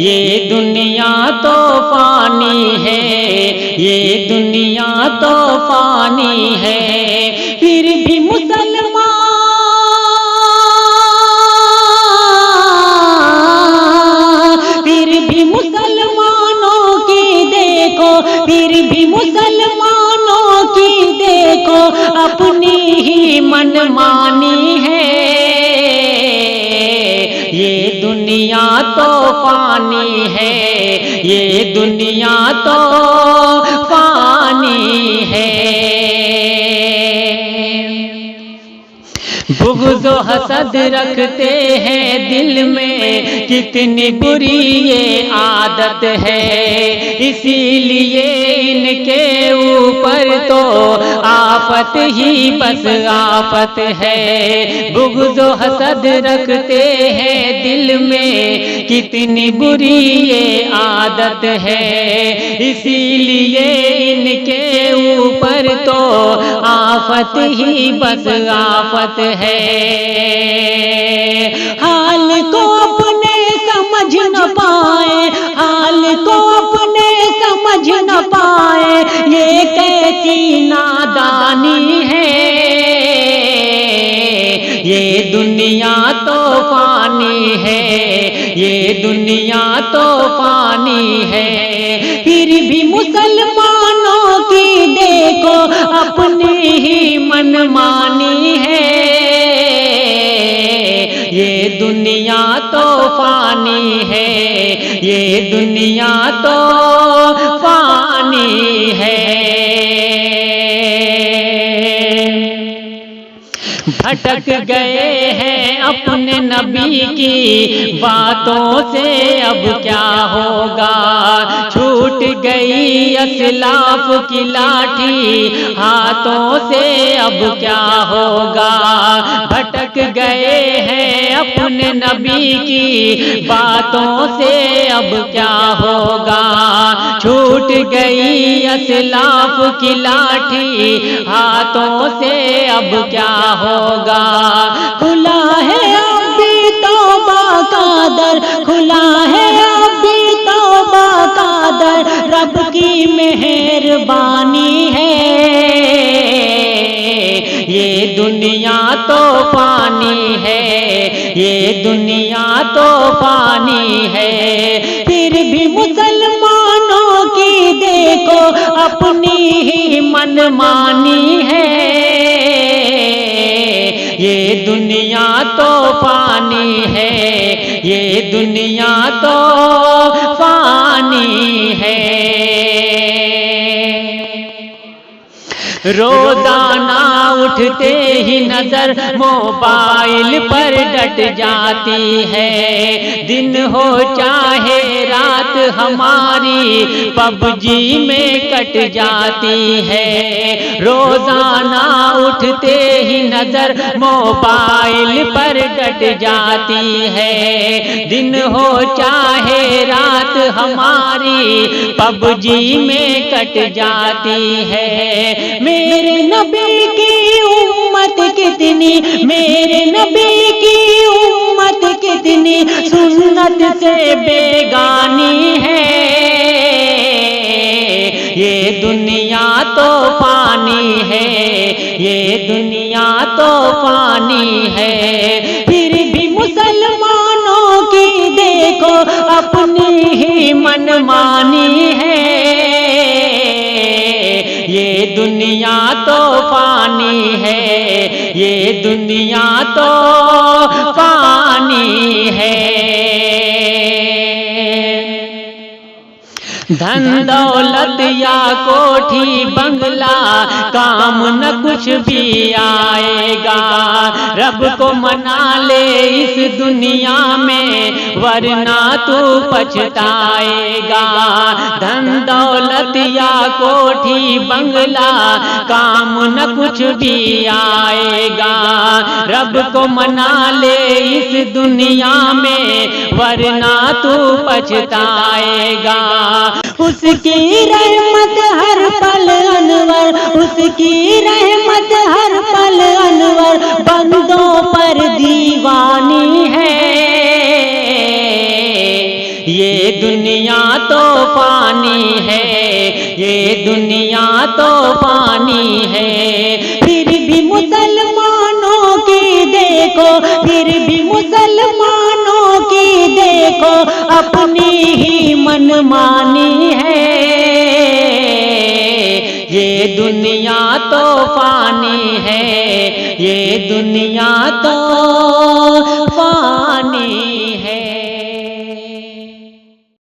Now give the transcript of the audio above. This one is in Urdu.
یہ دنیا تو فانی ہے، یہ دنیا تو فانی ہے، پھر بھی مسلمانوں کی دیکھو، پھر بھی مسلمانوں کی دیکھو اپنی ہی من مانی ہے، یہ دنیا تو فانی ہے، یہ دنیا تو فانی ہے۔ بغض و حسد رکھتے ہیں دل میں، کتنی بری یہ عادت ہے، اسی لیے ان کے اوپر تو آفت ہی بس آفت ہے۔ بغض و حسد رکھتے ہیں دل میں، کتنی بری یہ عادت ہے، اسی لیے ان کے اوپر تو آفت ہی بس آفت ہے۔ حال کو اپنے سمجھ نہ پائے، حال کو اپنے سمجھ نہ پائے، یہ کیسی نادانی ہے، یہ دنیا تو فانی ہے، یہ دنیا تو فانی ہے، پھر بھی مسلمانوں کی دیکھو اپنی ہی من مانی ہے، یہ دنیا تو فانی ہے، یہ دنیا تو فانی ہے۔ بھٹک گئے ہیں اپنے نبی کی باتوں سے، اب کیا ہوگا، چھوٹ گئی اسلاف کی لاٹھی ہاتھوں سے، اب کیا ہوگا، بھٹک گئے ہیں اپنے نبی کی باتوں سے، اب کیا ہوگا، چھوٹ گئی اسلاف کی لاٹھی ہاتھوں سے، اب کیا ہوگا، کھلا ہے اب بھی توبہ کا در، کھلا ہے اب بھی توبہ کا در، رب کی مہربانی ہے، یہ دنیا تو فانی ہے، یہ دنیا تو فانی ہے، پھر بھی مسلمانوں کی دیکھو اپنی ہی من مانی ہے، یہ دنیا تو فانی ہے، یہ دنیا تو فانی ہے۔ روزانہ اٹھتے ہی نظر موبائل پر ڈٹ جاتی ہے، دن ہو چاہے رات ہماری پب جی میں کٹ جاتی ہے، روزانہ اٹھتے ہی نظر موبائل پر ڈٹ جاتی ہے، دن ہو چاہے رات ہماری پب جی میں کٹ جاتی ہے، میرے نبی کی امت کتنی، میرے نبی کی امت کتنی سنت سے بیگانی ہے، یہ دنیا تو فانی ہے، یہ دنیا تو فانی ہے، پھر بھی مسلمانوں کی دیکھو اپنی ہی من مانی ہے، یہ دنیا تو فانی ہے، یہ دنیا تو فانی ہے۔ دھن دولت یا کوٹھی بنگلہ کام نہ کچھ بھی آئے گا، رب کو منا لے اس دنیا میں ورنہ تو پچھتائے گا، دھن دولت یا کوٹھی بنگلہ کام نہ کچھ بھی آئے گا، رب کو منا لے اس دنیا میں ورنہ تو پچھتائے گا، اس کی رحمت ہر پل انور، اس کی رحمت ہر پل انور بندوں پر دیوانی ہے، یہ دنیا تو فانی ہے، یہ دنیا تو فانی ہے۔ پھر بھی مسلمانوں کی دیکھو، پھر بھی مسلمانوں کی دیکھو اپنی ہی منمانی ہے۔ یہ دنیا تو فانی ہے، یہ دنیا تو